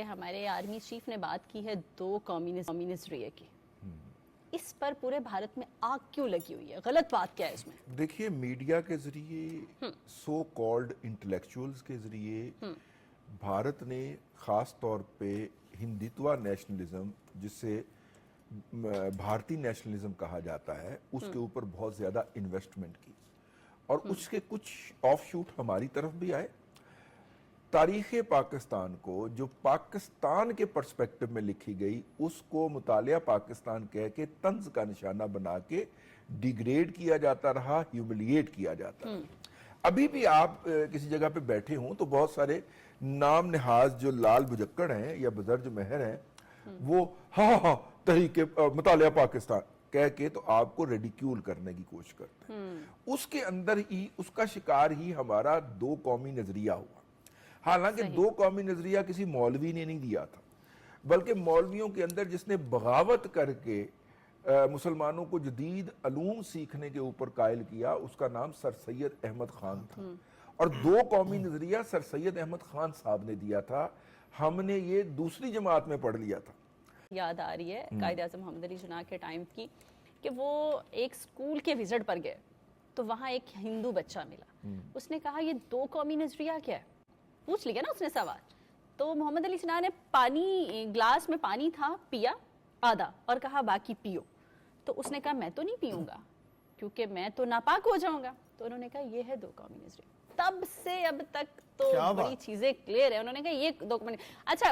ہمارے army chief نے بات کی ہے دو قومی نظریے کی، اس پر پورے بھارت میں آگ کیوں لگی ہوئی ہے؟ غلط بات کیا ہے اس میں؟ دیکھیے، میڈیا کے ذریعے، سو کالڈ انٹلیکچوئلز کے ذریعے بھارت نے خاص طور پہ ہندتوا نیشنلزم، جسے بھارتی نیشنلزم کہا جاتا ہے، اس کے اوپر بہت زیادہ انویسٹمنٹ کی، اور اس کے کچھ آف شوٹ ہماری طرف بھی آئے۔ تاریخ پاکستان کو جو پاکستان کے پرسپیکٹو میں لکھی گئی، اس کو مطالعہ پاکستان کہہ کے طنز کا نشانہ بنا کے ڈیگریڈ کیا جاتا رہا، ہیوملیٹ کیا جاتا رہا۔ ابھی بھی آپ کسی جگہ پہ بیٹھے ہوں تو بہت سارے نام نہاز جو لال بجکڑ ہیں یا بدرج مہر ہیں، وہ ہاں تحریک مطالعہ پاکستان کہہ کے تو آپ کو ریڈیکیول کرنے کی کوشش کرتے ہیں۔ اس کے اندر ہی اس کا شکار ہی ہمارا دو قومی نظریہ ہوا۔ حالانکہ دو قومی نظریہ کسی مولوی نے نہیں دیا تھا، بلکہ مولویوں کے اندر جس نے بغاوت کر کے مسلمانوں کو جدید علوم سیکھنے کے اوپر قائل کیا، اس کا نام سر سید احمد خان تھا، اور دو قومی نظریہ سر سید احمد خان صاحب نے دیا تھا۔ ہم نے یہ دوسری جماعت میں پڑھ لیا تھا۔ یاد آ رہی ہے قائد اعظم محمد علی جناح کے ٹائم کی کہ وہ ایک سکول کے وزٹ پر گئے تو وہاں ایک ہندو بچہ ملا، اس نے کہا یہ دو قومی نظریہ کیا ہے؟ پوچھ لیا نا اس نے سوال، تو محمد علی جناح نے پانی، گلاس میں پانی تھا، پیا آدھا اور کہا باقی پیو، تو اس نے کہا میں تو نہیں پیوں گا کیونکہ میں تو ناپاک ہو جاؤں گا، تو انہوں نے کہا یہ ہے دو قومی نظریہ۔ تب سے اب تک تو بڑی چیزیں کلیئر ہے، انہوں نے کہا یہ دو قومی۔ اچھا